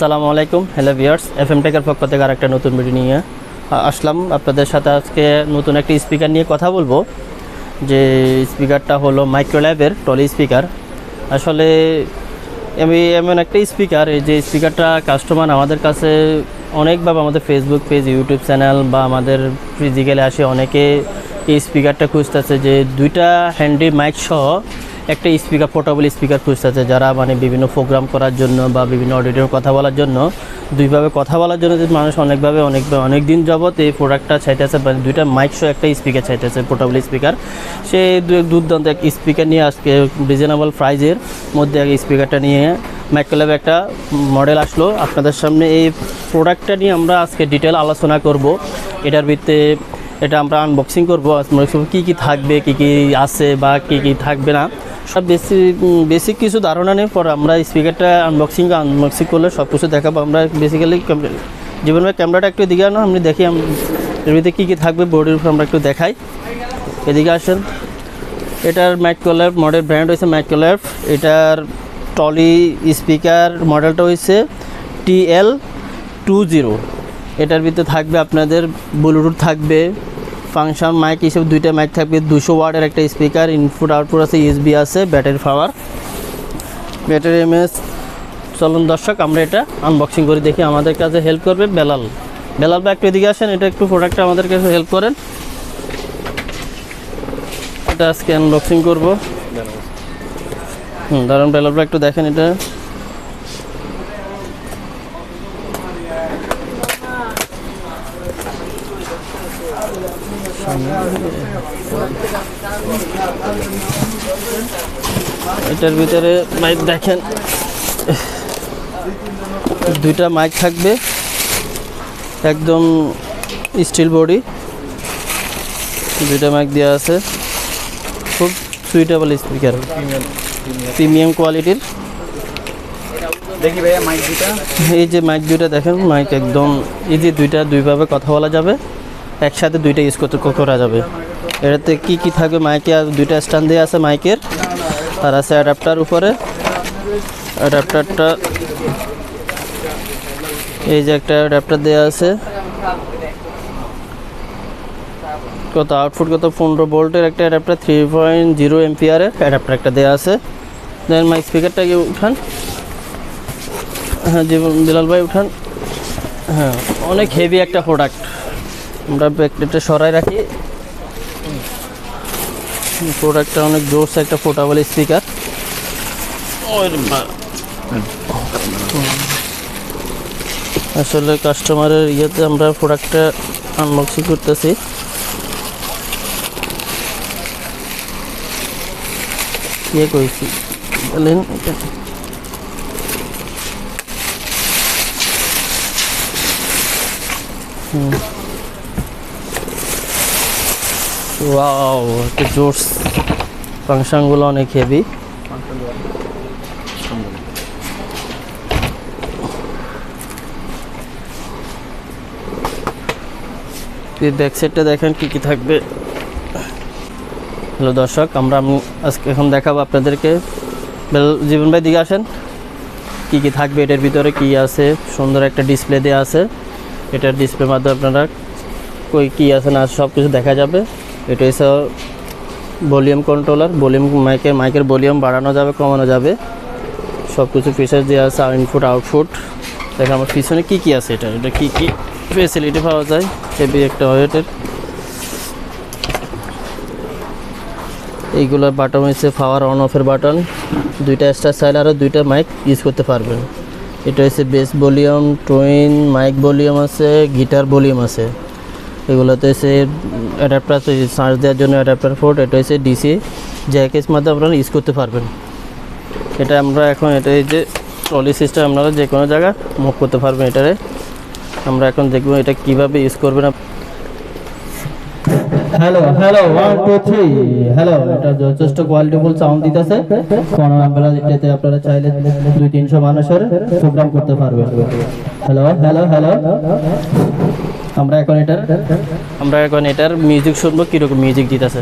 আসসালামু আলাইকুম, hello viewers. FM টেকের পক্ষ থেকে আরেকটা নতুন ভিডিও নিয়ে আসলাম আপনাদের সাথে। আজকে নতুন একটি স্পিকার নিয়ে কথা বলবো, যে স্পিকারটা হলো মাইক্রোল্যাবের টলি স্পিকার। আসলে এমন একটা স্পিকার, এই যে স্পিকারটা কাস্টমার আমাদের কাছে অনেকভাবে আমাদের ফেসবুক পেজ, ইউটিউব চ্যানেল বা আমাদের ফিজিক্যালে আসে অনেকে এই স্পিকারটা খুঁজতেছে, যে দুইটা হ্যান্ডি মাইক সহ একটা স্পিকার, পোর্টেবল স্পিকার খুঁজতেছে, যারা মানে বিভিন্ন প্রোগ্রাম করার জন্য বা বিভিন্ন অডিটোরিয়ামে কথা বলার জন্য, দুইভাবে কথা বলার জন্য যে মানুষ অনেক দিন যাবত এই প্রোডাক্টটা চাইতেছে, দুইটা মাইক সহ একটা স্পিকার চাইতেছে, পোর্টেবল স্পিকার। সে দুর্দান্ত এক স্পিকার নিয়ে আজকে রিজনেবল প্রাইজের মধ্যে এক স্পিকারটা নিয়ে মাইক্রোল্যাব একটা মডেল আসলো আপনাদের সামনে। এই প্রোডাক্টটা নিয়ে আমরা আজকে ডিটেল আলোচনা করব। এটার ভিত্তিতে এটা আমরা আনবক্সিং করবো, কী কী থাকবে, কী কী আছে বা কী কী থাকবে না, সব বেসিক কিছু ধারণা নেই। পরে আমরা স্পিকারটা আনবক্সিং করলে সব কিছু দেখাবো। আমরা বেসিক্যালি জীবন ভাই ক্যামেরাটা একটু এদিকে আনো, আমি দেখি এর ভিতরে কী কী থাকবে বোর্ডের উপর আমরা একটু দেখাই। এদিকে আসেন। এটার মাইক্রোল্যাব মডেল ব্র্যান্ড হয়েছে মাইক্রোল্যাব। এটার টলি স্পিকার মডেলটা হয়েছে TL20। এটার ভিতরে থাকবে আপনাদের ব্লুটুথ থাকবে, ফাংশন মাইক হিসেবে দুইটা মাইক থাকবে, 200 ওয়াটের একটা স্পিকার, ইনপুট আউটপুট আছে, USB আছে, ব্যাটারি পাওয়ার, ব্যাটারি এমএস। চলুন দর্শক আমরা এটা আনবক্সিং করে দেখি। আমাদের কাছে হেল্প করবে বেলাল বা একটু এদিকে আসেন, এটা একটু প্রোডাক্টটা আমাদের কাছে হেল্প করেন। এটা আজকে আনবক্সিং করবো। দারুন, বেলাল একটু দেখেন এটা। এটার ভিতরে মাইক দেখেন, দুইটা মাইক থাকবে, একদম স্টিল বডি, দুইটা মাইক দেওয়া আছে। খুব সুইটেবল স্পিকার, প্রিমিয়াম কোয়ালিটির। দেখি ভাইয়া মাইক দুটা, এই যে মাইক দুইটা দেখেন, মাইক একদম ইজি, দুইভাবে কথা বলা যাবে, একসাথে দুইটা ইউজ করা যাবে। এটাতে কি কি থাকবে মাইকে, আর দুইটা স্ট্যান্ড দেওয়া আছে মাইকের, আর আছে অ্যাডাপ্টার উপরে। অ্যাডাপ্টারটা এই যে একটা অ্যাডাপ্টার দেওয়া আছে, কত আউটপুট কত 15 ভোল্টের একটা অ্যাডাপ্টার, 3.0 এম্পিয়ারের অ্যাডাপ্টার একটা দেওয়া আছে। দেন মাইক স্পিকারটাকে উঠান। হ্যাঁ বিলাল ভাই উঠান। হ্যাঁ, অনেক হেভি একটা প্রোডাক্ট। আমরা ব্যাকলাইটটা সরাই রাখি। প্রোডাক্টটা অনেক জোরস একটা পোর্টেবল স্পিকার। আসলে কাস্টমারের ইয়েতে আমরা প্রোডাক্টটা আনবক্সিং করতেছি। ইয়ে করেছি বলেন, ওয়াও, একটা জোরস, ফাংশনগুলো অনেক হেভি। ব্যাক সাইডটা দেখেন কি কি থাকবে। হ্যালো দর্শক, আমি আজকে এখন দেখাবো আপনাদেরকে। জীবন ভাই দিকে আসেন, কি কি থাকবে এটার ভিতরে, কি আছে। সুন্দর একটা ডিসপ্লে দেওয়া আছে, এটার ডিসপ্লের মাধ্যমে আপনারা কী আছে না সব কিছু দেখা যাবে। এটা হচ্ছে ভলিউম কন্ট্রোলার, মাইকের ভলিউম বাড়ানো যাবে, কমানো যাবে, সব কিছু ফিচার দেওয়া আছে। ইনপুট আউটপুট দেখে আমার পিছনে কী কী আছে, এটা কী কী ফেসিলিটি পাওয়া যায়। হেভি একটা ওয়েটের। এইগুলোর বাটন হচ্ছে পাওয়ার অন অফের বাটন, দুইটা এক্সট্রা সাইড, আরও দুইটা মাইক ইউজ করতে পারবেন। এটা হচ্ছে bass volume, twin mic volume আছে, গিটার ভলিউম আছে। এগুলোতে হচ্ছে অ্যাডাপ্টার, চার্জ দেওয়ার জন্য অ্যাডাপ্টার পোর্ট। এটা হচ্ছে ডিসি জ্যাকের মাধ্যমে আপনারা ইউজ করতে পারবেন। এটা আমরা এখন এটা এই যে ট্রলি সিস্টেম, আপনারা যে কোনো জায়গায় মুভ করতে পারবেন। এটারে আমরা এখন দেখব এটা কীভাবে ইউজ করবেন। Hello 1 2 3 hello. এটা যথেষ্ট কোয়ালিটিফুল সাউন্ড দিতেছে। কোন এটাতে আপনারা চাইলে 200-300 মানুষের প্রোগ্রাম করতে পারবেন। হ্যালো। আমরা এখন এটার মিউজিক শুনবো, কীরকম মিউজিক দিতেছে।